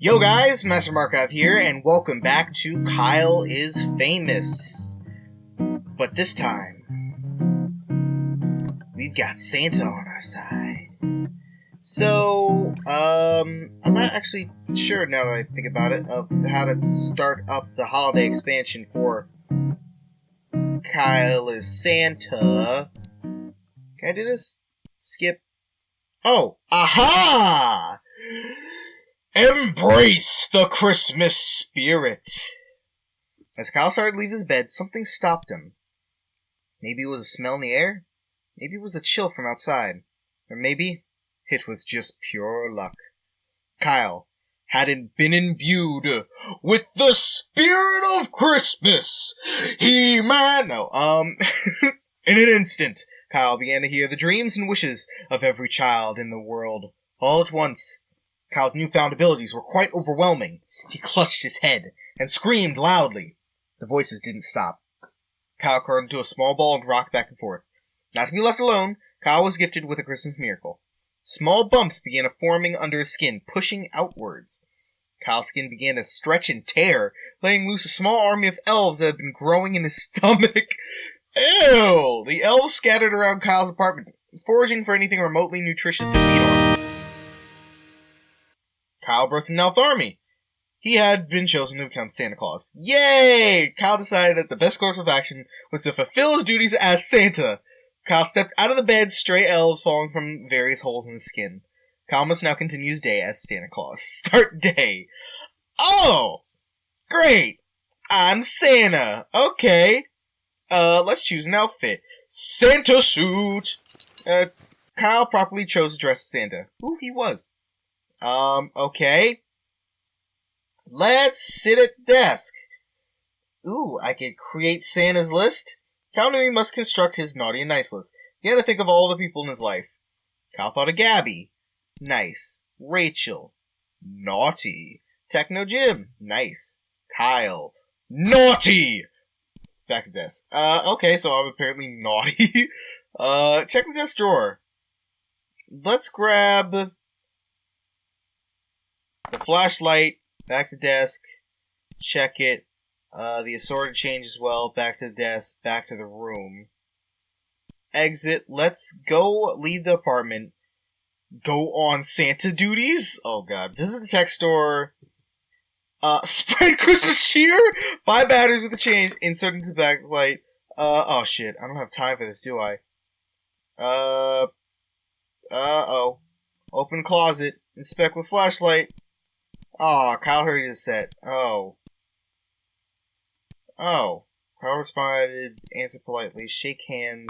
Yo guys, Master Markov here, and welcome back to Kyle is Famous. But this time, we've got Santa on our side. So, I'm not actually sure now that I think about it, of how to start up the holiday expansion for Kyle is Santa. Can I do this? Skip. Oh, aha! Embrace the Christmas spirit! As Kyle started to leave his bed, something stopped him. Maybe it was a smell in the air? Maybe it was a chill from outside. Or maybe it was just pure luck. Kyle hadn't been imbued with the spirit of Christmas. In an instant, Kyle began to hear the dreams and wishes of every child in the world. All at once, Kyle's newfound abilities were quite overwhelming. He clutched his head and screamed loudly. The voices didn't stop. Kyle curled into a small ball and rocked back and forth. Not to be left alone, Kyle was gifted with a Christmas miracle. Small bumps began forming under his skin, pushing outwards. Kyle's skin began to stretch and tear, letting loose a small army of elves that had been growing in his stomach. Ew! The elves scattered around Kyle's apartment, foraging for anything remotely nutritious to feed on. Kyle birthed an elf army. He had been chosen to become Santa Claus. Yay! Kyle decided that the best course of action was to fulfill his duties as Santa. Kyle stepped out of the bed, stray elves falling from various holes in his skin. Kyle must now continue his day as Santa Claus. Start day. Oh! Great! I'm Santa. Okay. Let's choose an outfit. Santa suit! Kyle properly chose to dress as Santa. Who he was. Okay. Let's sit at the desk. Ooh, I could create Santa's list. Kyle knew he must construct his naughty and nice list. He had to think of all the people in his life. Kyle thought of Gabby. Nice. Rachel. Naughty. Techno Jim. Nice. Kyle. Naughty! Back to desk. Okay, so I'm apparently naughty. Check the desk drawer. Let's grab the flashlight. Back to desk. Check it. The assorted change as well. Back to the desk. Back to the room. Exit. Let's go leave the apartment. Go on Santa duties? Oh god. Visit the tech store. Spread Christmas cheer? Buy batteries with the change. Insert into the backlight. Oh shit. I don't have time for this, do I? Uh-oh. Open closet. Inspect with flashlight. Aw, Kyle hurried his set. Oh. Kyle responded, answer politely, shake hands.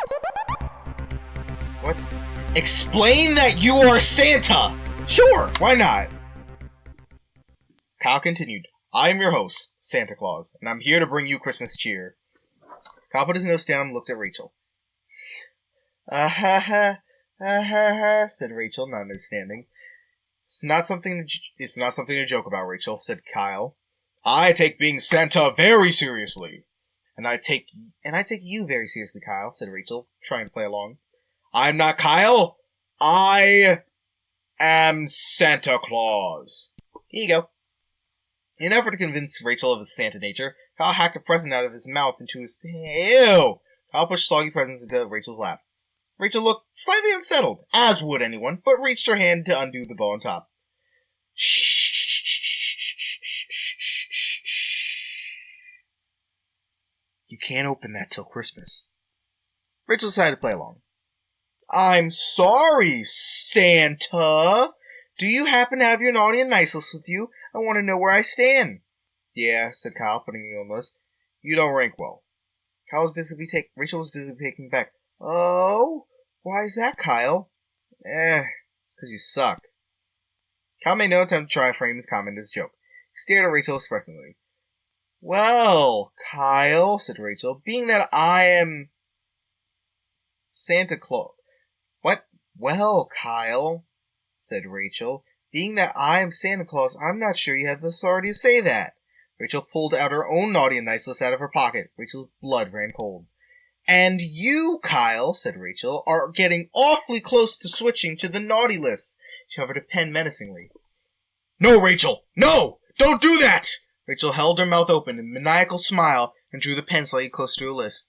What? Explain that you are Santa! Sure, why not? Kyle continued, I am your host, Santa Claus, and I'm here to bring you Christmas cheer. Kyle put his nose down and looked at Rachel. Said Rachel, not understanding. It's not something to joke about, Rachel, said Kyle. I take being Santa very seriously. And I take you very seriously, Kyle, said Rachel, trying to play along. I'm not Kyle. I am Santa Claus. Here you go. In an effort to convince Rachel of his Santa nature, Kyle hacked a present out of his mouth into his... Ew! Kyle pushed soggy presents into Rachel's lap. Rachel looked slightly unsettled, as would anyone, but reached her hand to undo the bow on top. Shh. You can't open that till Christmas. Rachel decided to play along. I'm sorry, Santa. Do you happen to have your naughty and nice list with you? I want to know where I stand. Yeah, said Kyle, putting it on the list. You don't rank well. Rachel was visibly taken back. Oh? Why is that, Kyle? 'Cause you suck. Kyle made no attempt to try to frame his comment as a joke. He stared at Rachel expressively. Well, Kyle, said Rachel, being that I am Santa Claus. What? Well, Kyle, said Rachel, being that I am Santa Claus, I'm not sure you have the authority to say that. Rachel pulled out her own naughty and nice list out of her pocket. Rachel's blood ran cold. And you, Kyle, said Rachel, are getting awfully close to switching to the naughty list. She hovered a pen menacingly. No, Rachel! No! Don't do that! Rachel held her mouth open in a maniacal smile and drew the pen slightly closer to her lips.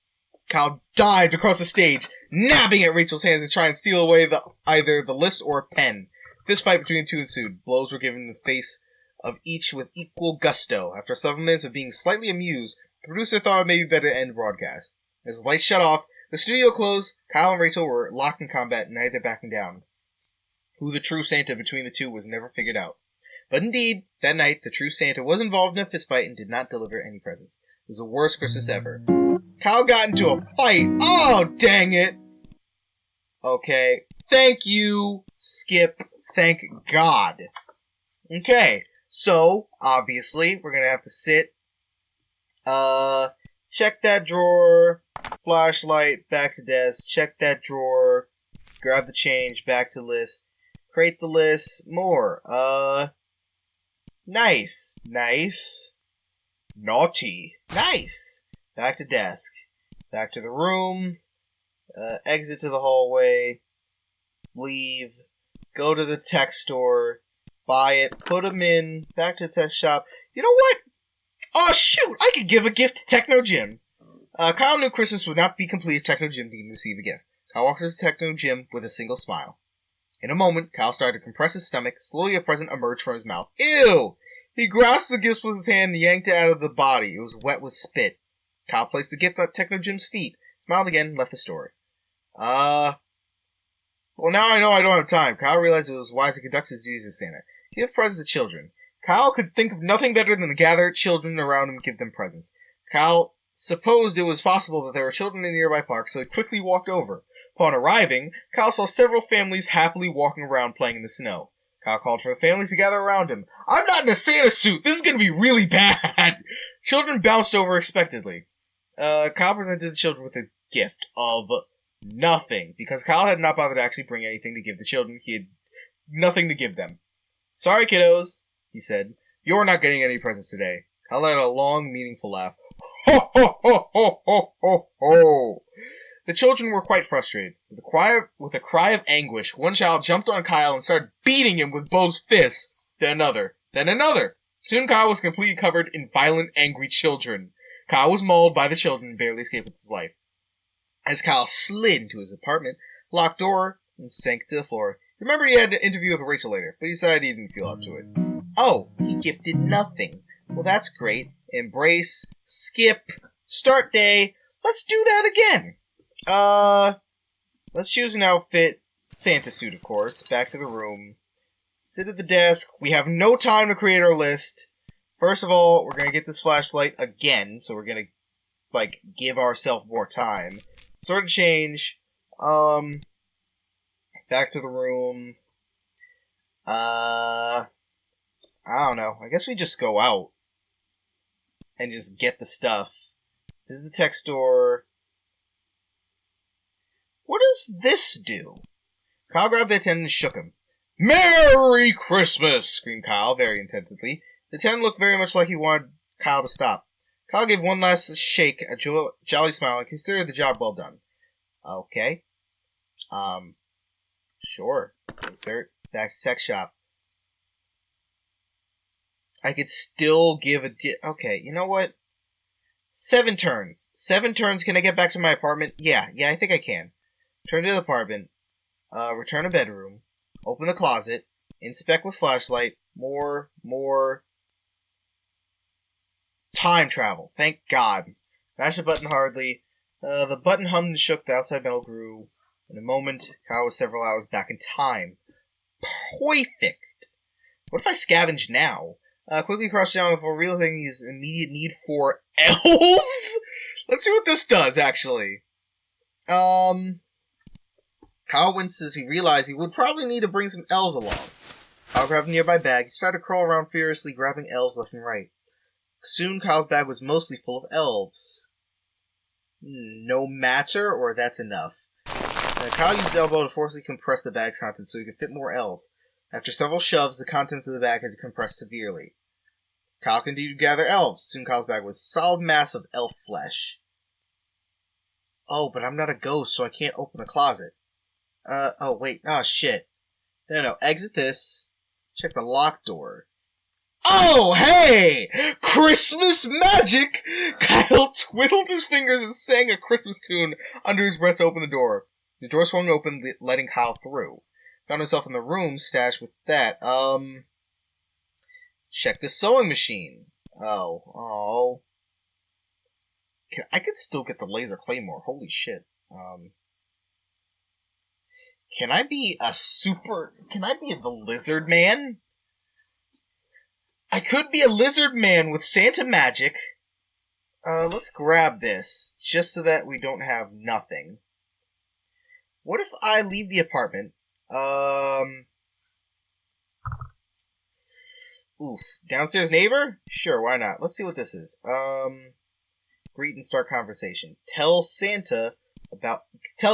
Kyle dived across the stage, nabbing at Rachel's hands to try and steal away either the list or a pen. Fist fight between the two ensued. Blows were given in the face of each with equal gusto. After several minutes of being slightly amused, the producer thought it may be better to end the broadcast. As the lights shut off, the studio closed, Kyle and Rachel were locked in combat, neither backing down. Who the true Santa between the two was never figured out. But indeed, that night, the true Santa was involved in a fistfight and did not deliver any presents. It was the worst Christmas ever. Kyle got into a fight. Oh, dang it. Okay. Thank you, Skip. Thank God. Okay. So, obviously, we're gonna have to sit. Check that drawer. Flashlight. Back to desk. Check that drawer. Grab the change. Back to list. Create the list. More. Nice. Nice. Naughty. Nice. Back to desk. Back to the room. Exit to the hallway. Leave. Go to the tech store. Buy it. Put them in. Back to the tech shop. You know what? Oh, shoot! I could give a gift to Techno Jim. Kyle knew Christmas would not be complete if Techno Jim didn't receive a gift. Kyle walked to Techno Jim with a single smile. In a moment, Kyle started to compress his stomach. Slowly a present emerged from his mouth. Ew! He grasped the gift with his hand and yanked it out of the body. It was wet with spit. Kyle placed the gift at Techno Jim's feet, smiled again, and left the store. Well, now I know I don't have time. Kyle realized it was wise to conduct his duties as Santa. Give presents to children. Kyle could think of nothing better than to gather children around him and give them presents. Kyle supposed it was possible that there were children in the nearby park, so he quickly walked over. Upon arriving, Kyle saw several families happily walking around playing in the snow. Kyle called for the families to gather around him. I'm not in a Santa suit! This is gonna be really bad! Children bounced over expectantly. Kyle presented the children with a gift of nothing, because Kyle had not bothered to actually bring anything to give the children. He had nothing to give them. Sorry, kiddos, he said. You're not getting any presents today. Kyle had a long, meaningful laugh. Ho, ho, ho, ho, ho, ho, ho. The children were quite frustrated. With a cry of anguish, one child jumped on Kyle and started beating him with both fists. Then another. Then another. Soon Kyle was completely covered in violent, angry children. Kyle was mauled by the children and barely escaped with his life. As Kyle slid into his apartment, locked door, and sank to the floor, he remembered he had an interview with Rachel later, but he decided he didn't feel up to it. Oh, he gifted nothing. Well, that's great. Embrace, skip, start day. Let's do that again. Let's choose an outfit. Santa suit, of course. Back to the room. Sit at the desk. We have no time to create our list. First of all, we're gonna get this flashlight again, so we're gonna, give ourselves more time. Sort of change. Back to the room. I don't know. I guess we just go out. And just get the stuff. This is the tech store. What does this do? Kyle grabbed the attendant and shook him. Merry Christmas! Screamed Kyle very intensely. The attendant looked very much like he wanted Kyle to stop. Kyle gave one last shake, a jolly smile, and considered the job well done. Okay. Sure. Insert. Back to tech shop. I could still give okay, you know what? 7 turns. 7 turns, can I get back to my apartment? Yeah, I think I can. Return to the apartment. Return to bedroom. Open the closet. Inspect with flashlight. More. Time travel. Thank God. Mash the button hardly. The button hummed and shook. The outside metal grew. In a moment, Kyle was several hours back in time. Perfect. What if I scavenge now? Quickly cross down before realizing his immediate need for elves? Let's see what this does, actually. Kyle winced as he realized he would probably need to bring some elves along. Kyle grabbed a nearby bag. He started to crawl around furiously, grabbing elves left and right. Soon, Kyle's bag was mostly full of elves. No matter, or that's enough. Kyle used his elbow to forcibly compress the bag's contents so he could fit more elves. After several shoves, the contents of the bag had compressed severely. Kyle continued to gather elves. Soon Kyle's bag was a solid mass of elf flesh. Oh, but I'm not a ghost, so I can't open the closet. Oh, wait. Oh, shit. No. Exit this. Check the locked door. Oh, hey! Christmas magic! Kyle twiddled his fingers and sang a Christmas tune under his breath to open the door. The door swung open, letting Kyle through. Found himself in the room stashed with that. Check the sewing machine. Oh. I could still get the laser claymore. Holy shit. Can I be the lizard man? I could be a lizard man with Santa magic. Let's grab this, just so that we don't have nothing. What if I leave the apartment? Downstairs neighbor? Sure, why not? Let's see what this is. Greet and start conversation. Tell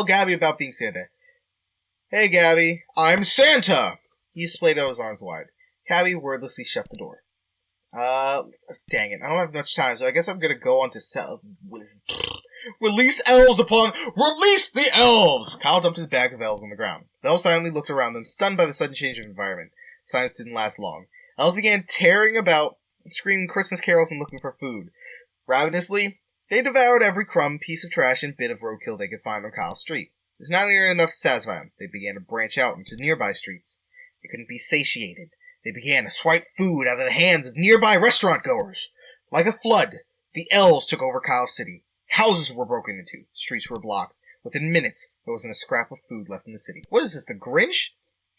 Gabby about being Santa. Hey, Gabby, I'm Santa! He displayed out his arms wide. Gabby wordlessly shut the door. Dang it, I don't have much time, so I guess I'm gonna go on to Release the elves! Kyle dumped his bag of elves on the ground. The elves silently looked around them, stunned by the sudden change of environment. Silence didn't last long. Elves began tearing about, screaming Christmas carols and looking for food. Ravenously, they devoured every crumb, piece of trash, and bit of roadkill they could find on Kyle's street. It was not nearly enough to satisfy them. They began to branch out into nearby streets. They couldn't be satiated. They began to swipe food out of the hands of nearby restaurant-goers. Like a flood, the elves took over Kyle's city. Houses were broken into. Streets were blocked. Within minutes, there wasn't a scrap of food left in the city. What is this, the Grinch?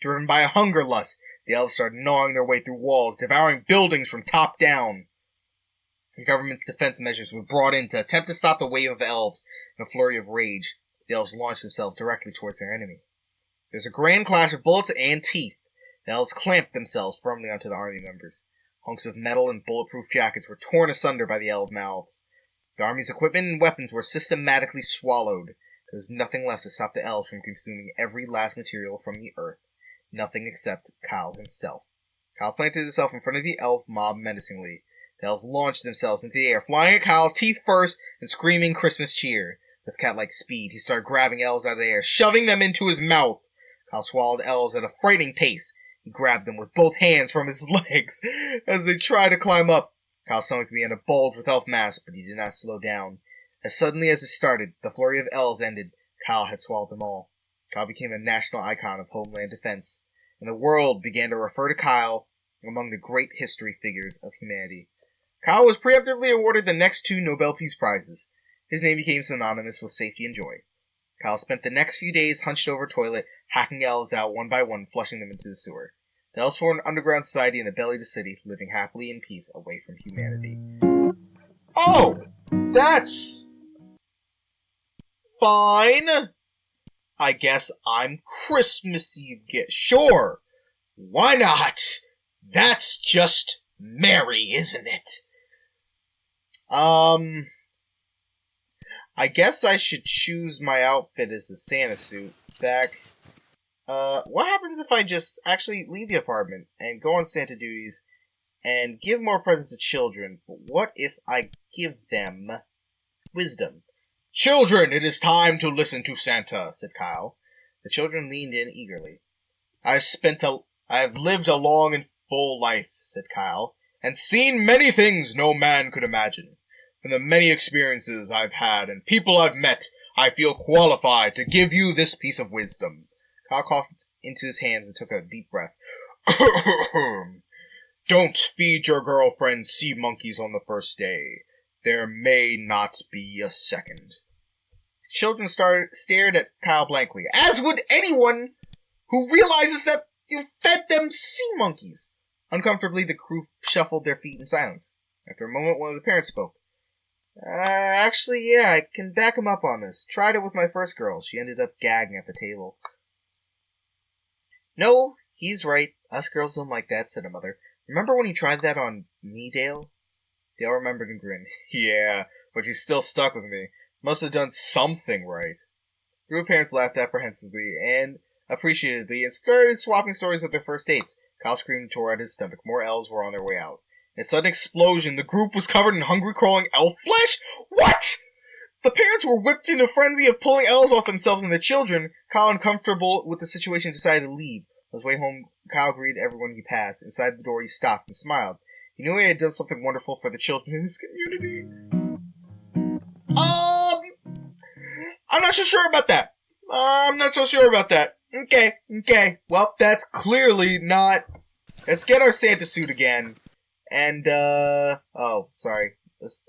Driven by a hunger lust, the elves started gnawing their way through walls, devouring buildings from top down. The government's defense measures were brought in to attempt to stop the wave of elves. In a flurry of rage, the elves launched themselves directly towards their enemy. There was a grand clash of bullets and teeth. The elves clamped themselves firmly onto the army members. Hunks of metal and bulletproof jackets were torn asunder by the elf mouths. The army's equipment and weapons were systematically swallowed. There was nothing left to stop the elves from consuming every last material from the earth. Nothing except Kyle himself. Kyle planted himself in front of the elf mob menacingly. The elves launched themselves into the air, flying at Kyle's teeth first and screaming Christmas cheer. With cat-like speed, he started grabbing elves out of the air, shoving them into his mouth. Kyle swallowed elves at a frightening pace. He grabbed them with both hands from his legs as they tried to climb up. Kyle's stomach began to bulge with elf mass, but he did not slow down. As suddenly as it started, the flurry of elves ended. Kyle had swallowed them all. Kyle became a national icon of homeland defense, and the world began to refer to Kyle among the great history figures of humanity. Kyle was preemptively awarded the next 2 Nobel Peace Prizes. His name became synonymous with safety and joy. Kyle spent the next few days hunched over a toilet, hacking elves out one by one, flushing them into the sewer. The elves formed an underground society in the belly of the city, living happily in peace away from humanity. Oh! That's fine! I guess I'm Christmassy again. Sure! Why not? That's just merry, isn't it? I guess I should choose my outfit as the Santa suit. What happens if I just actually leave the apartment and go on Santa duties and give more presents to children? But what if I give them wisdom? Children, it is time to listen to Santa, said Kyle. The children leaned in eagerly. I have lived a long and full life, said Kyle, and seen many things no man could imagine. From the many experiences I've had and people I've met, I feel qualified to give you this piece of wisdom. Kyle coughed into his hands and took a deep breath. Don't feed your girlfriend sea monkeys on the first day. There may not be a second. The children stared at Kyle blankly, as would anyone who realizes that you fed them sea monkeys. Uncomfortably, the crew shuffled their feet in silence. After a moment, one of the parents spoke. Actually, yeah, I can back him up on this. Tried it with my first girl. She ended up gagging at the table. No, he's right. Us girls don't like that, said her mother. Remember when you tried that on me, Dale? Dale remembered and grinned. Yeah, but you still stuck with me. Must have done something right. The group of parents laughed apprehensively and appreciatively and started swapping stories of their first dates. Kyle screamed and tore at his stomach. More elves were on their way out. In a sudden explosion, the group was covered in hungry, crawling elf flesh? What? The parents were whipped into a frenzy of pulling elves off themselves and the children. Kyle, uncomfortable with the situation, decided to leave. On his way home, Kyle greeted everyone he passed. Inside the door, he stopped and smiled. He knew he had done something wonderful for the children in his community. I'm not so sure about that. Okay. Well, that's clearly not... Let's get our Santa suit again. And, oh, sorry. Let's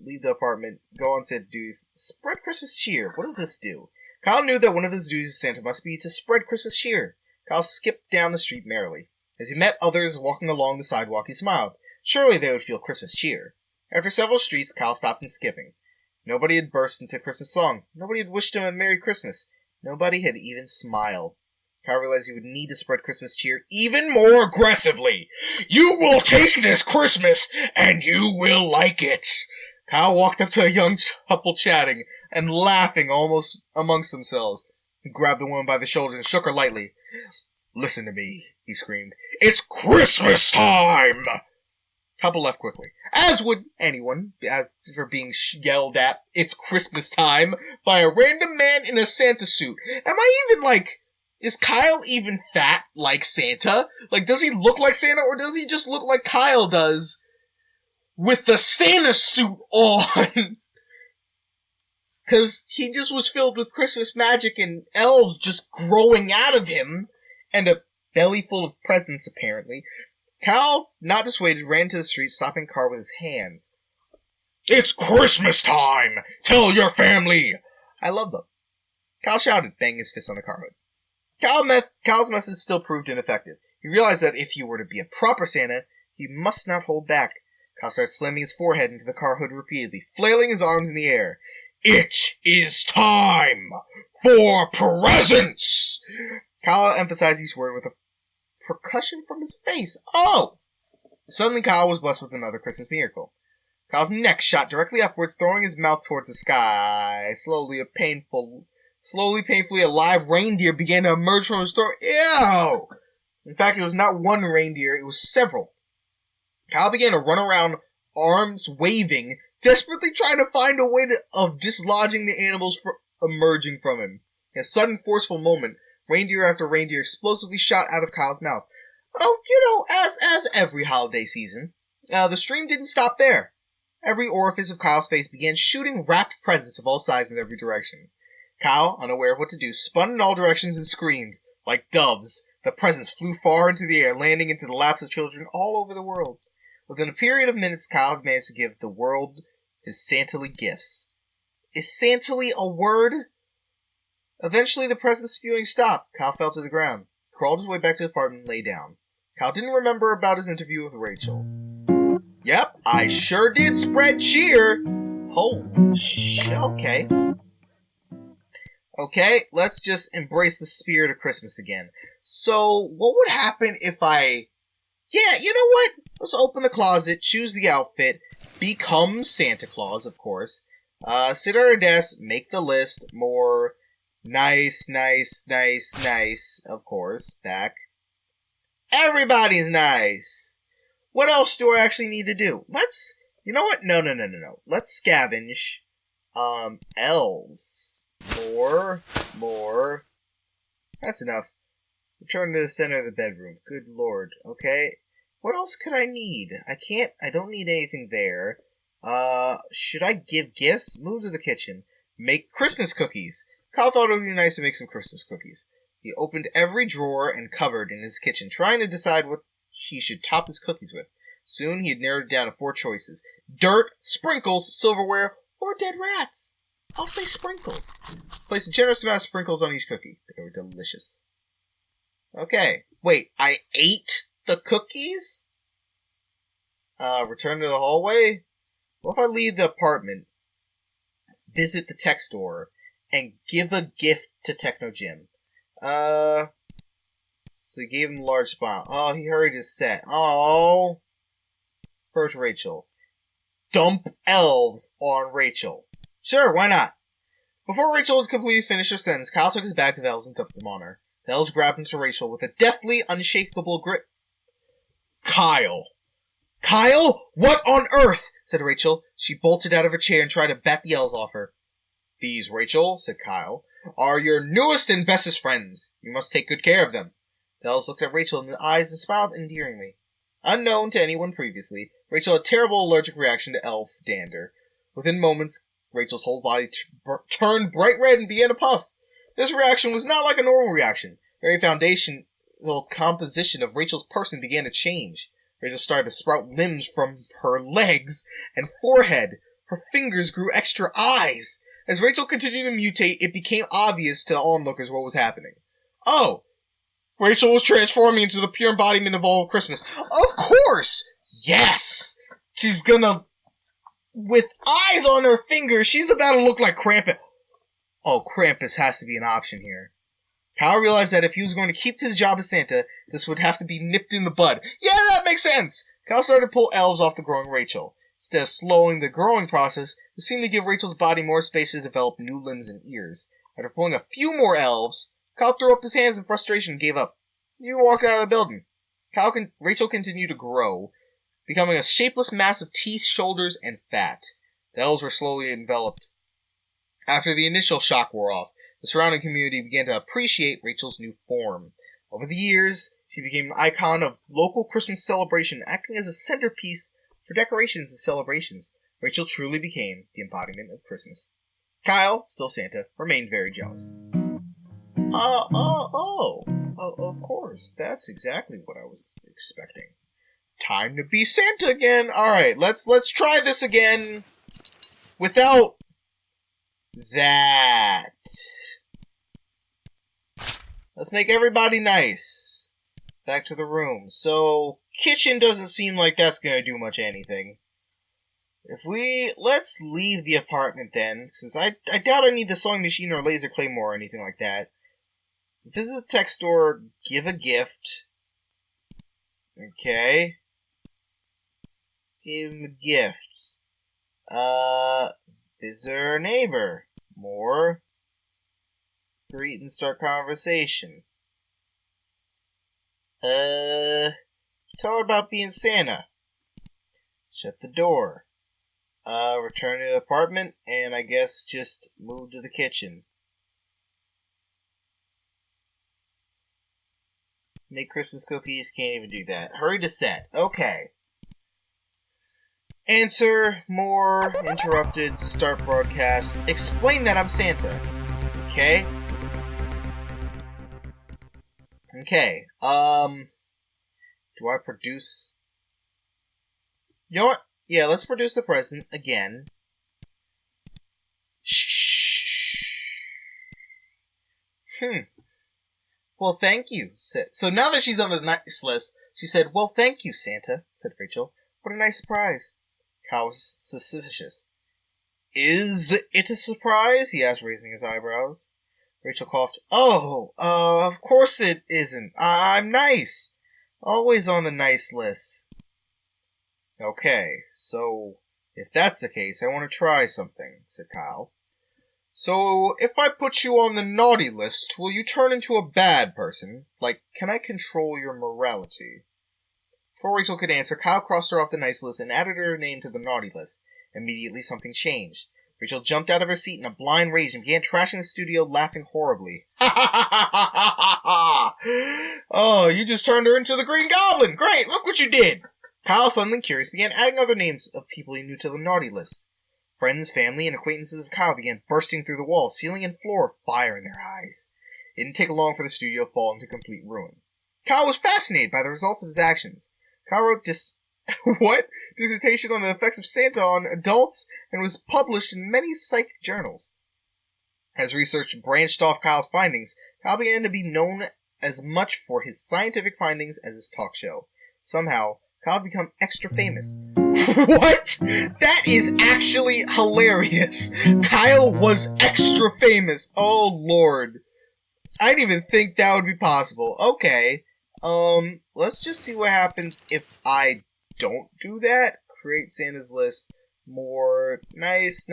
leave the apartment. Go on Santa duties. Spread Christmas cheer. What does this do? Kyle knew that one of his duties as Santa must be to spread Christmas cheer. Kyle skipped down the street merrily. As he met others walking along the sidewalk, he smiled. Surely they would feel Christmas cheer. After several streets, Kyle stopped in skipping. Nobody had burst into Christmas song. Nobody had wished him a Merry Christmas. Nobody had even smiled. Kyle realized he would need to spread Christmas cheer even more aggressively. You will take this Christmas, and you will like it. Kyle walked up to a young couple chatting and laughing almost amongst themselves. He grabbed the woman by the shoulder and shook her lightly. Listen to me, he screamed. It's Christmas time! Couple left quickly. As would anyone, as for being yelled at, it's Christmas time, by a random man in a Santa suit. Am I even, like... Is Kyle even fat like Santa? Like, does he look like Santa, or does he just look like Kyle does with the Santa suit on? Because he just was filled with Christmas magic and elves just growing out of him, and a belly full of presents, apparently. Kyle, not dissuaded, ran to the street, stopping the car with his hands. It's Christmas time! Tell your family! I love them. Kyle shouted, banging his fist on the car hood. Kyle's message still proved ineffective. He realized that if he were to be a proper Santa, he must not hold back. Kyle started slamming his forehead into the car hood repeatedly, flailing his arms in the air. It is time for presents! Kyle emphasized each word with a percussion from his face. Oh! Suddenly Kyle was blessed with another Christmas miracle. Kyle's neck shot directly upwards, throwing his mouth towards the sky. Slowly, painfully, a live reindeer began to emerge from his throat. Ew! In fact, it was not one reindeer, it was several. Kyle began to run around, arms waving, desperately trying to find a way of dislodging the animals emerging from him. In a sudden, forceful moment, reindeer after reindeer explosively shot out of Kyle's mouth. Oh, as every holiday season. The stream didn't stop there. Every orifice of Kyle's face began shooting wrapped presents of all sizes in every direction. Kyle, unaware of what to do, spun in all directions and screamed. Like doves, the presents flew far into the air, landing into the laps of children all over the world. Within a period of minutes, Kyle had managed to give the world his Santa-ly gifts. Is Santa-ly a word? Eventually, the present spewing stopped. Kyle fell to the ground. He crawled his way back to his apartment and lay down. Kyle didn't remember about his interview with Rachel. Yep, I sure did spread cheer. Holy shit, okay. Okay, let's just embrace the spirit of Christmas again. So, what would happen if I... Yeah, you know what? Let's open the closet, choose the outfit, become Santa Claus, of course. Sit at our desk, make the list, more nice, of course, back. Everybody's nice! What else do I actually need to do? You know what? No. Let's scavenge, elves. More. That's enough. Return to the center of the bedroom. Good lord. Okay. What else could I need? I don't need anything there. Should I give gifts? Move to the kitchen. Make Christmas cookies. Kyle thought it would be nice to make some Christmas cookies. He opened every drawer and cupboard in his kitchen, trying to decide what he should top his cookies with. Soon he had narrowed it down to 4 choices. Dirt, sprinkles, silverware, or dead rats. I'll say sprinkles. Place a generous amount of sprinkles on each cookie. They were delicious. Okay. Wait, I ate the cookies? Return to the hallway? What if I leave the apartment, visit the tech store, and give a gift to Techno Jim? So he gave him a large smile. Oh, he hurried his set. Oh. First Rachel. Dump elves on Rachel. Sure, why not? Before Rachel had completely finished her sentence, Kyle took his bag of elves and dumped them on her. The elves grabbed into Rachel with a deathly, unshakable grip. Kyle! What on earth? Said Rachel. She bolted out of her chair and tried to bat the elves off her. These, Rachel, said Kyle, are your newest and bestest friends. You must take good care of them. The elves looked at Rachel in the eyes and smiled endearingly. Unknown to anyone previously, Rachel had a terrible allergic reaction to elf dander. Within moments, Rachel's whole body turned bright red and began to puff. This reaction was not like a normal reaction. The very foundational composition of Rachel's person began to change. Rachel started to sprout limbs from her legs and forehead. Her fingers grew extra eyes. As Rachel continued to mutate, it became obvious to onlookers what was happening. Oh! Rachel was transforming into the pure embodiment of all of Christmas. Of course! Yes! She's gonna... With eyes on her fingers, she's about to look like Krampus. Oh, Krampus has to be an option here. Kyle realized that if he was going to keep his job as Santa, this would have to be nipped in the bud. Yeah, that makes sense! Kyle started to pull elves off the growing Rachel. Instead of slowing the growing process, it seemed to give Rachel's body more space to develop new limbs and ears. After pulling a few more elves, Kyle threw up his hands in frustration and gave up. He walked out of the building. Rachel continued to grow, becoming a shapeless mass of teeth, shoulders, and fat. The elves were slowly enveloped. After the initial shock wore off, the surrounding community began to appreciate Rachel's new form. Over the years, she became an icon of local Christmas celebration, acting as a centerpiece for decorations and celebrations. Rachel truly became the embodiment of Christmas. Kyle, still Santa, remained very jealous. Of course. That's exactly what I was expecting. Time to be Santa again. Alright, let's try this again without that. Let's make everybody nice. Back to the room. So, kitchen doesn't seem like that's gonna do much anything. Let's leave the apartment then, since I doubt I need the sewing machine or laser claymore or anything like that. Visit the tech store, give a gift. Okay. Give him a gift. Visit our neighbor. More. Greet and start conversation. Tell her about being Santa. Shut the door. Return to the apartment, and I guess just move to the kitchen. Make Christmas cookies, can't even do that. Hurry to set. Okay. Answer, more, interrupted, start broadcast. Explain that I'm Santa. Okay? Okay. Do I produce... You know what? Yeah, let's produce the present again. Shh. Well, thank you. So now that she's on the nice list, she said, "Well, thank you, Santa," said Rachel. "What a nice surprise." Kyle was suspicious. "Is it a surprise?" he asked, raising his eyebrows. Rachel coughed. "Oh, of course it isn't. I'm nice. Always on the nice list." "Okay, so if that's the case, I want to try something," said Kyle. "So, if I put you on the naughty list, will you turn into a bad person? Like, can I control your morality?" Before Rachel could answer, Kyle crossed her off the nice list and added her name to the naughty list. Immediately, something changed. Rachel jumped out of her seat in a blind rage and began trashing the studio, laughing horribly. "Ha ha ha ha ha ha! Oh, you just turned her into the Green Goblin! Great, look what you did!" Kyle, suddenly curious, began adding other names of people he knew to the naughty list. Friends, family, and acquaintances of Kyle began bursting through the walls, ceiling and floor, fire in their eyes. It didn't take long for the studio to fall into complete ruin. Kyle was fascinated by the results of his actions. Kyle wrote dissertation on the effects of Santa on adults and was published in many psych journals. As research branched off Kyle's findings, Kyle began to be known as much for his scientific findings as his talk show. Somehow, Kyle had become extra famous. What? That is actually hilarious. Kyle was extra famous. Oh, Lord. I didn't even think that would be possible. Okay. Let's just see what happens if I don't do that. Create Santa's list. More. Nice.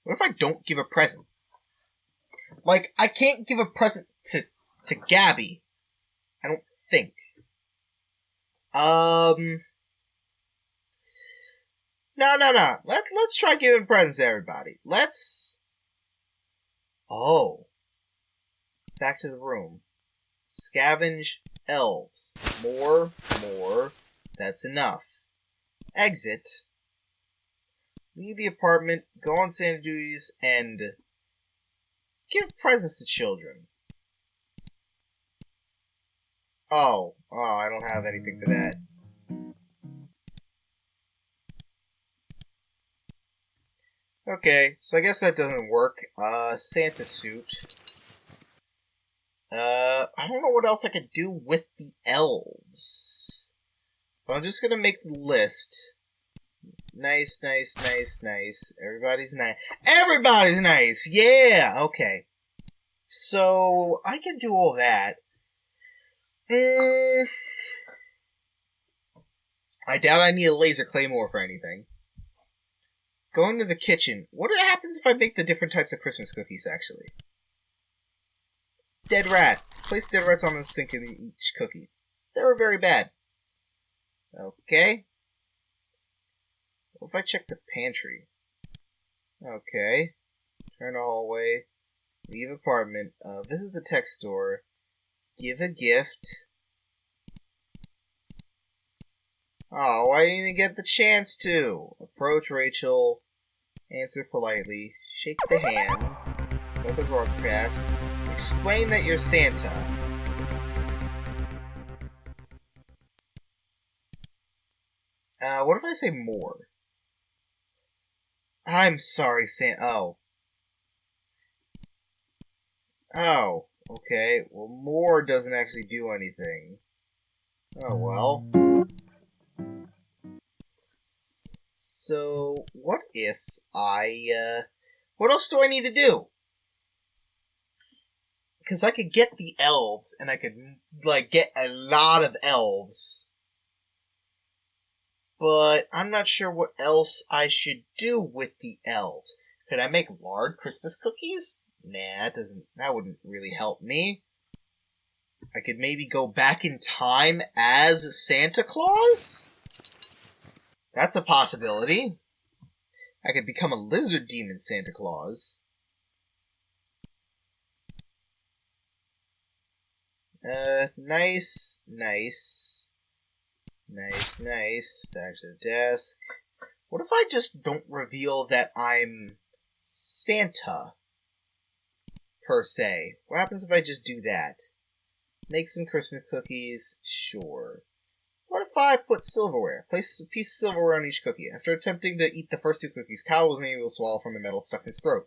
What if I don't give a present? Like, I can't give a present to Gabby. I don't think. No. Let's try giving presents to everybody. Oh. Back to the room. Scavenge elves. More. That's enough. Exit. Leave the apartment, go on Santa duties, and give presents to children. Oh, I don't have anything for that. Okay, so I guess that doesn't work. Santa suit. I don't know what else I could do with the elves. But I'm just gonna make the list. Nice. Everybody's nice. Everybody's nice! Yeah! Okay. So, I can do all that. I doubt I need a laser claymore for anything. Going to the kitchen. What happens if I make the different types of Christmas cookies, actually? Dead rats. Place dead rats on the sink in each cookie. They were very bad. Okay. What if I check the pantry? Okay. Turn the hallway. Leave apartment. Visit the tech store. Give a gift. Oh, I didn't even get the chance to. Approach Rachel. Answer politely. Shake the hands. Go to the broadcast. Explain that you're Santa. What if I say more? I'm sorry, Santa. Oh, okay. Well, more doesn't actually do anything. Oh, well. So, what if I, what else do I need to do? Because I could get the elves, and I could, get a lot of elves. But I'm not sure what else I should do with the elves. Could I make Lard Christmas cookies? Nah, that wouldn't really help me. I could maybe go back in time as Santa Claus? That's a possibility. I could become a lizard demon Santa Claus. Nice. Back to the desk. What if I just don't reveal that I'm Santa, per se? What happens if I just do that? Make some Christmas cookies? Sure. What if I put silverware? Place a piece of silverware on each cookie. After attempting to eat the first 2 cookies, Kyle wasn't able to swallow from the metal stuck in his throat.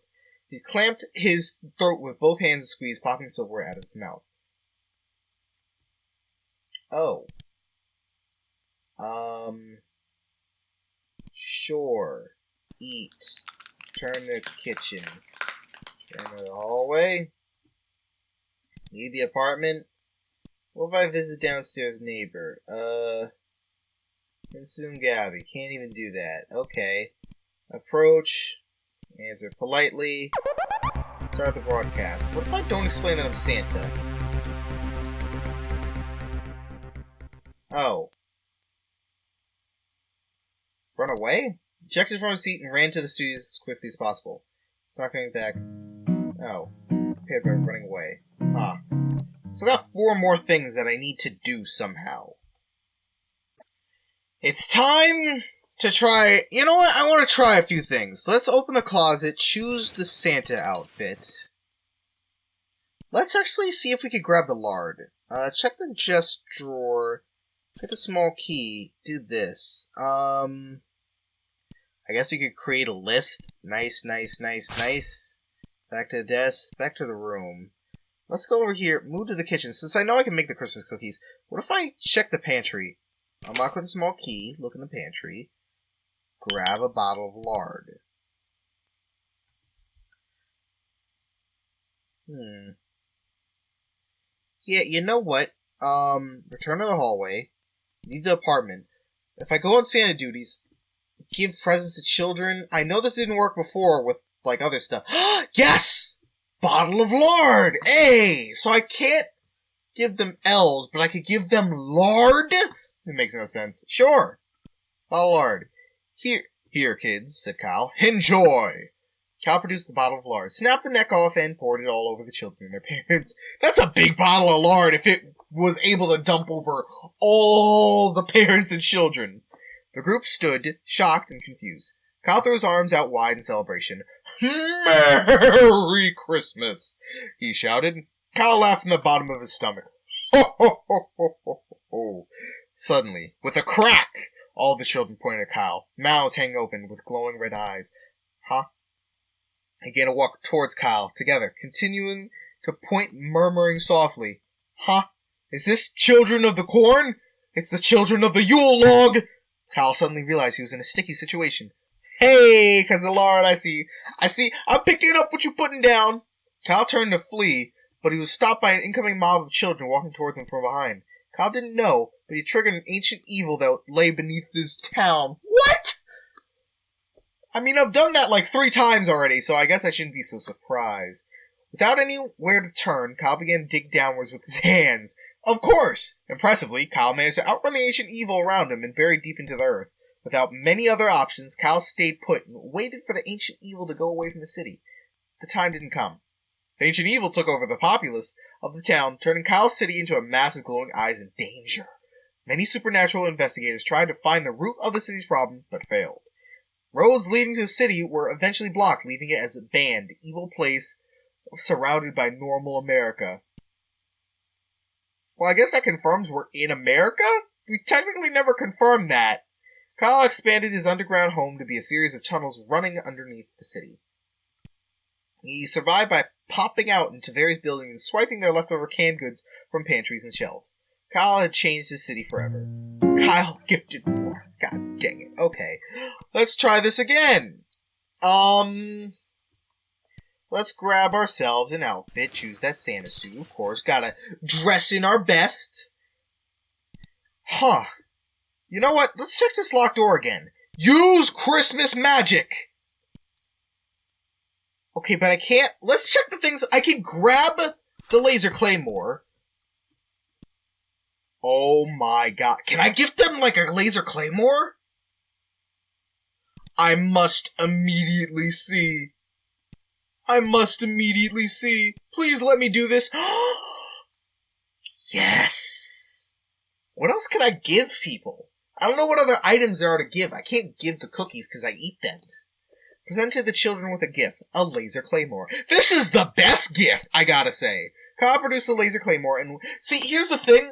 He clamped his throat with both hands and squeezed, popping silverware out of his mouth. Oh. Sure. Eat. Turn the kitchen. Turn to the hallway. Leave the apartment. What if I visit downstairs neighbor? Consume Gabby. Can't even do that. Okay. Approach. Answer politely. Start the broadcast. What if I don't explain that I'm Santa? Oh. Run away? Ejected from his seat and ran to the studios as quickly as possible. Start coming back. Oh. Prepared by running away. Ah. So I got 4 more things that I need to do somehow. It's time to try... You know what? I want to try a few things. Let's open the closet, choose the Santa outfit. Let's actually see if we could grab the lard. Check the chest drawer. Get a small key. Do this. I guess we could create a list. Nice. Back to the desk. Back to the room. Let's go over here. Move to the kitchen. Since I know I can make the Christmas cookies, what if I check the pantry? Unlock with a small key. Look in the pantry. Grab a bottle of lard. Yeah, you know what? Return to the hallway. Leave the apartment. If I go on Santa duties, give presents to children. I know this didn't work before with, other stuff. Yes! Bottle of lard! Hey! So I can't give them elves, but I could give them lard? It makes no sense. Sure. Bottle of lard. Here, kids, said Kyle. Enjoy! Kyle produced the bottle of lard, snapped the neck off, and poured it all over the children and their parents. That's a big bottle of lard if it was able to dump over all the parents and children. The group stood, shocked and confused. Kyle threw his arms out wide in celebration. "Merry Christmas!" he shouted. Kyle laughed from the bottom of his stomach. Ho, ho, ho, ho, ho, ho. Suddenly, with a crack, all the children pointed at Kyle, mouths hanging open with glowing red eyes. Huh? They began to walk towards Kyle, together, continuing to point, murmuring softly. Huh? Is this Children of the Corn? It's the Children of the Yule Log! Kyle suddenly realized he was in a sticky situation. Hey, Cousin Lard, I see, I'm picking up what you're putting down. Kyle turned to flee, but he was stopped by an incoming mob of children walking towards him from behind. Kyle didn't know, but he triggered an ancient evil that lay beneath this town. What? I mean, I've done that like 3 times already, so I guess I shouldn't be so surprised. Without anywhere to turn, Kyle began to dig downwards with his hands. Of course! Impressively, Kyle managed to outrun the ancient evil around him and bury deep into the earth. Without many other options, Kyle stayed put and waited for the ancient evil to go away from the city. The time didn't come. The ancient evil took over the populace of the town, turning Kyle's city into a mass of glowing eyes and danger. Many supernatural investigators tried to find the root of the city's problem, but failed. Roads leading to the city were eventually blocked, leaving it as a banned, evil place surrounded by normal America. Well, I guess that confirms we're in America? We technically never confirmed that. Kyle expanded his underground home to be a series of tunnels running underneath the city. He survived by popping out into various buildings and swiping their leftover canned goods from pantries and shelves. Kyle had changed his city forever. Kyle gifted more. God dang it. Okay. Let's try this again. Let's grab ourselves an outfit. Choose that Santa suit, of course. Gotta dress in our best. Huh. You know what? Let's check this locked door again. Use Christmas magic! Okay, but I can't... Let's check the things... I can grab the laser claymore. Oh my god. Can I gift them like a laser claymore? I must immediately see. Please let me do this. Yes! What else can I give people? I don't know what other items there are to give. I can't give the cookies because I eat them. Presented the children with a gift, a laser claymore. This is the best gift, I gotta say. Kyle produced a laser claymore and... See, here's the thing.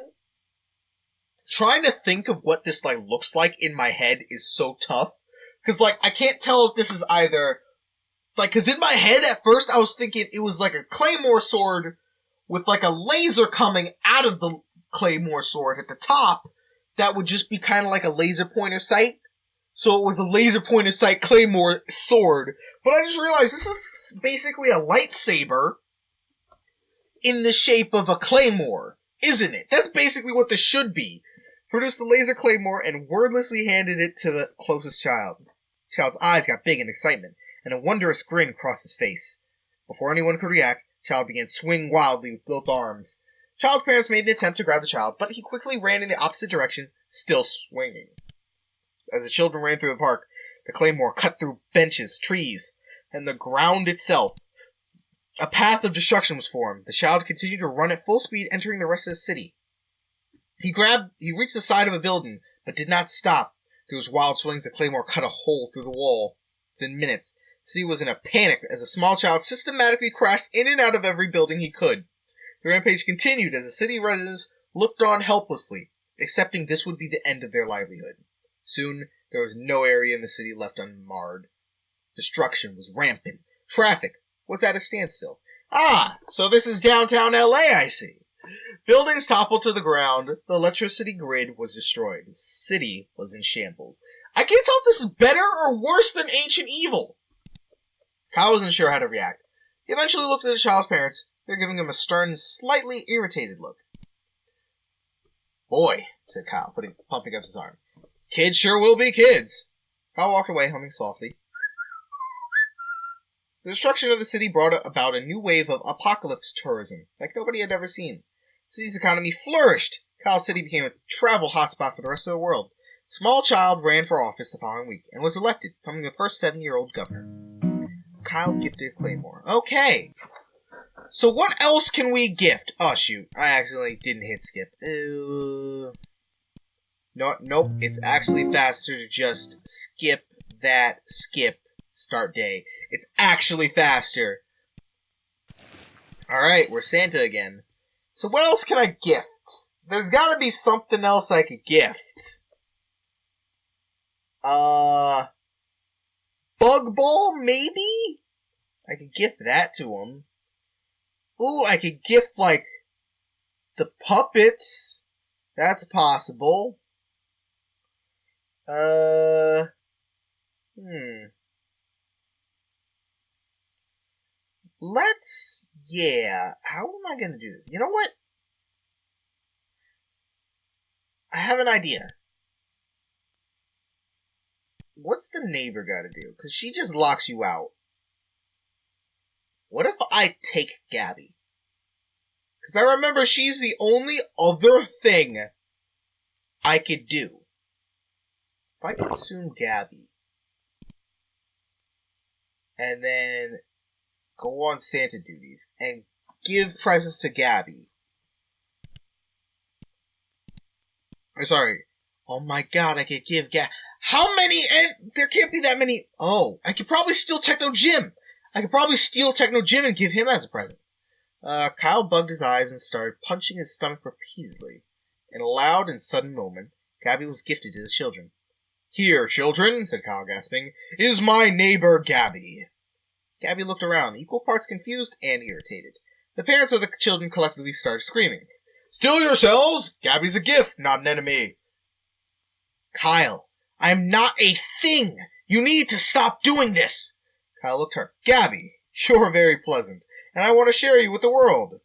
Trying to think of what this, like, looks like in my head is so tough. Because, like, I can't tell if this is either... Like, because in my head, at first, I was thinking it was like a claymore sword with, like, a laser coming out of the claymore sword at the top that would just be kind of like a laser pointer sight. So it was a laser pointer sight claymore sword. But I just realized this is basically a lightsaber in the shape of a claymore, isn't it? That's basically what this should be. Produced the laser claymore and wordlessly handed it to the closest child. The child's eyes got big in excitement, and a wondrous grin crossed his face. Before anyone could react, the child began swinging wildly with both arms. The child's parents made an attempt to grab the child, but he quickly ran in the opposite direction, still swinging. As the children ran through the park, the claymore cut through benches, trees, and the ground itself. A path of destruction was formed. The child continued to run at full speed, entering the rest of the city. He reached the side of a building, but did not stop. Through his wild swings, the claymore cut a hole through the wall. Within minutes, the city was in a panic as a small child systematically crashed in and out of every building he could. The rampage continued as the city residents looked on helplessly, accepting this would be the end of their livelihood. Soon, there was no area in the city left unmarred. Destruction was rampant. Traffic was at a standstill. Ah, so this is downtown LA, I see. Buildings toppled to the ground. The electricity grid was destroyed. The city was in shambles. I can't tell if this is better or worse than Ancient Evil. Kyle wasn't sure how to react. He eventually looked at the child's parents. They were giving him a stern, slightly irritated look. Boy, said Kyle, pumping up his arm. Kids sure will be kids. Kyle walked away, humming softly. The destruction of the city brought about a new wave of apocalypse tourism, like nobody had ever seen. The city's economy flourished. Kyle's city became a travel hotspot for the rest of the world. Small child ran for office the following week and was elected, becoming the first 7-year-old governor. Kyle gifted claymore. Okay. So what else can we gift? Oh, shoot. I accidentally didn't hit skip. No, nope. It's actually faster to just skip that skip start day. It's actually faster. Alright, we're Santa again. So what else can I gift? There's gotta be something else I could gift. Bug ball, maybe? I could gift that to him. Ooh, I could gift, like, the puppets. That's possible. Yeah. How am I gonna do this? You know what? I have an idea. What's the neighbor gotta do? Because she just locks you out. What if I take Gabby? Because I remember she's the only other thing I could do. If I consume Gabby, and then go on Santa duties, and give presents to Gabby. Sorry. Oh my god, I could give Gabby. How many? And there can't be that many. Oh, I could probably steal Techno Jim. I could probably steal Techno Jim and give him as a present. Kyle bugged his eyes and started punching his stomach repeatedly. In a loud and sudden moment, Gabby was gifted to the children. Here, children, said Kyle, gasping, is my neighbor Gabby. Gabby looked around, equal parts confused and irritated. The parents of the children collectively started screaming. Still yourselves! Gabby's a gift, not an enemy. Kyle, I'm not a thing! You need to stop doing this! Kyle looked hurt. Gabby, you're very pleasant, and I want to share you with the world.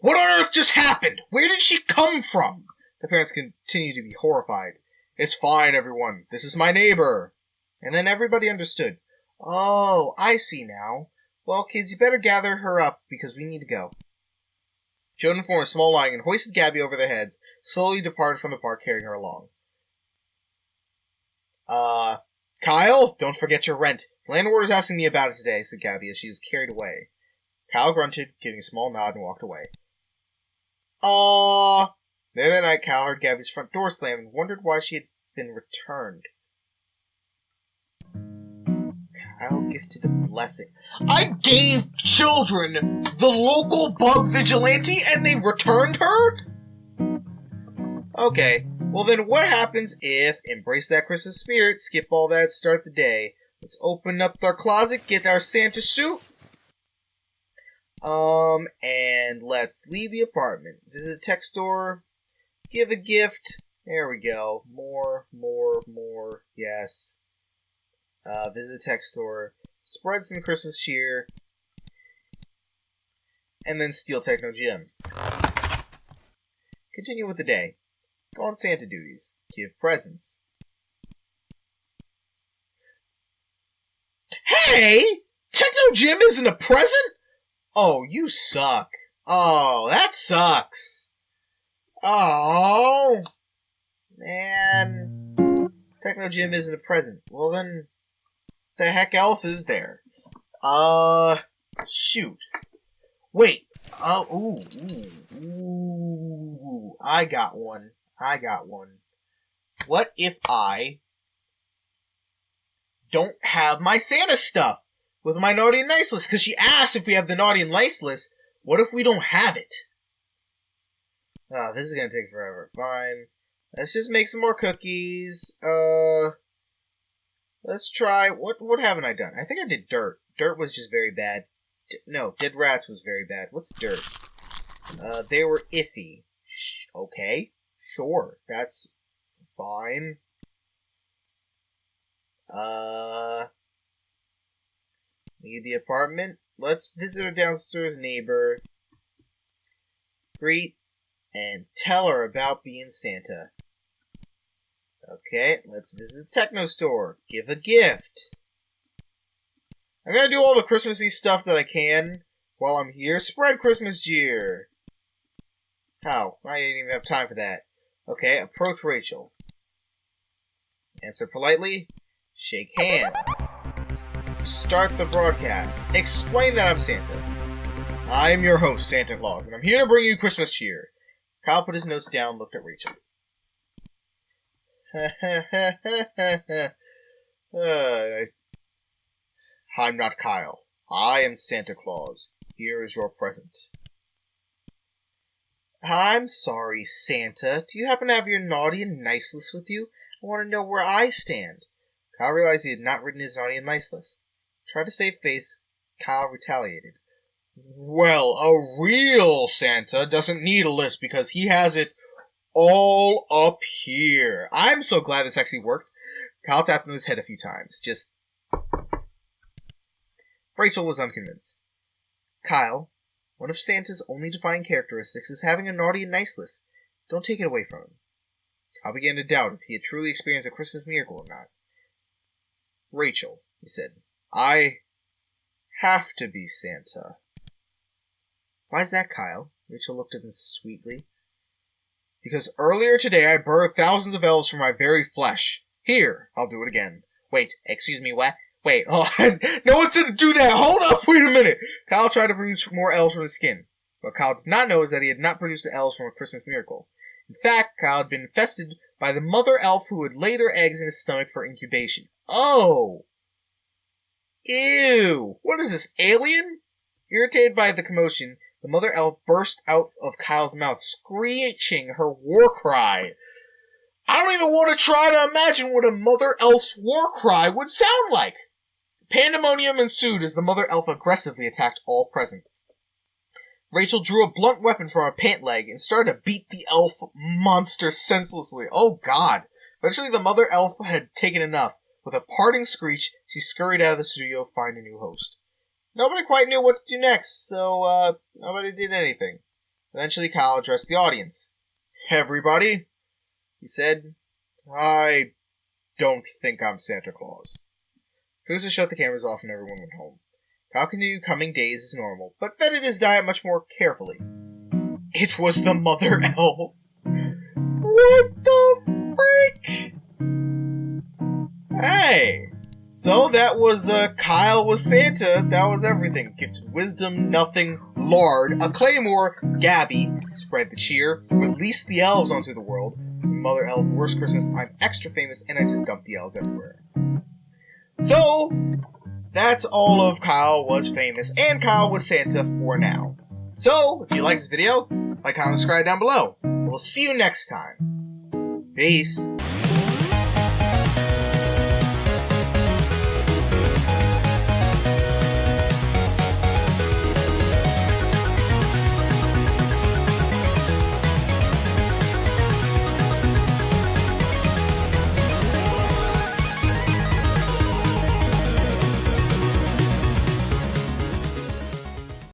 What on earth just happened? Where did she come from? The parents continued to be horrified. It's fine, everyone. This is my neighbor. And then everybody understood. Oh, I see now. Well, kids, you better gather her up, because we need to go. Children formed a small line and hoisted Gabby over their heads, slowly departed from the park, carrying her along. Kyle, don't forget your rent. The landlord is asking me about it today, said Gabby as she was carried away. Kyle grunted, giving a small nod, and walked away. Later that night, Kyle heard Gabby's front door slam and wondered why she had been returned. Kyle gifted a blessing. I gave children the local bug vigilante and they returned her? Okay, well then what happens if embrace that Christmas spirit, skip all that, start the day. Let's open up our closet, get our Santa suit. And let's leave the apartment. Visit a tech store. Give a gift. There we go. More. Yes. Visit a tech store. Spread some Christmas cheer. And then steal Techno Gym. Continue with the day. Go on Santa duties. Give presents. Hey! Techno Gym isn't a present? Oh, you suck. Oh, that sucks. Oh, man. Techno Gym isn't a present. Well, then, the heck else is there? Shoot. Wait. Ooh. I got one. What if I don't have my Santa stuff with my naughty and nice list? Because she asked if we have the naughty and nice list. What if we don't have it? This is gonna take forever. Fine. Let's just make some more cookies. Let's try... What haven't I done? I think I did dirt. Dirt was just very bad. No, dead rats was very bad. What's dirt? They were iffy. Okay. Sure. That's fine. Leave the apartment. Let's visit our downstairs neighbor. Greet and tell her about being Santa. Okay, let's visit the techno store. Give a gift. I'm gonna do all the Christmassy stuff that I can while I'm here. Spread Christmas cheer. How? I didn't even have time for that. Okay, approach Rachel. Answer politely. Shake hands. start the broadcast. Explain that I'm Santa. I'm your host, Santa Claus, and I'm here to bring you Christmas cheer. Kyle put his notes down and looked at Rachel. I'm not Kyle. I am Santa Claus. Here is your present. I'm sorry, Santa. Do you happen to have your naughty and nice list with you? I want to know where I stand. Kyle realized he had not written his naughty and nice list. Tried to save face, Kyle retaliated. Well, a real Santa doesn't need a list because he has it all up here. I'm so glad this actually worked. Kyle tapped on his head a few times. Rachel was unconvinced. Kyle, one of Santa's only defining characteristics is having a naughty and nice list. Don't take it away from him. Kyle began to doubt if he had truly experienced a Christmas miracle or not. Rachel, he said, I have to be Santa. Why's that, Kyle? Rachel looked at him sweetly. Because earlier today I birthed thousands of elves from my very flesh. Here, I'll do it again. Wait, excuse me, what? Wait, oh, no one said to do that. Hold up, wait a minute. Kyle tried to produce more elves from his skin. What Kyle did not know is that he had not produced the elves from a Christmas miracle. In fact, Kyle had been infested by the mother elf who had laid her eggs in his stomach for incubation. Oh! Ew! What is this, alien? Irritated by the commotion, the mother elf burst out of Kyle's mouth, screeching her war cry. I don't even want to try to imagine what a mother elf's war cry would sound like. Pandemonium ensued as the mother elf aggressively attacked all present. Rachel drew a blunt weapon from her pant leg and started to beat the elf monster senselessly. Oh God! Eventually the mother elf had taken enough. With a parting screech, she scurried out of the studio to find a new host. Nobody quite knew what to do next, so nobody did anything. Eventually Kyle addressed the audience. Everybody, he said, I don't think I'm Santa Claus. Producer shut the cameras off and everyone went home. Kyle continued coming days as normal, but vetted his diet much more carefully. It was the mother elf. What the frick? Hey, so that was Kyle was Santa. That was everything. Gifted wisdom, nothing, Lard, a claymore, Gabby, spread the cheer, released the elves onto the world. Mother elf, worst Christmas, I'm extra famous, and I just dumped the elves everywhere. So, that's all of Kyle was famous, and Kyle was Santa for now. So, if you like this video, like, comment, subscribe down below. We'll see you next time. Peace.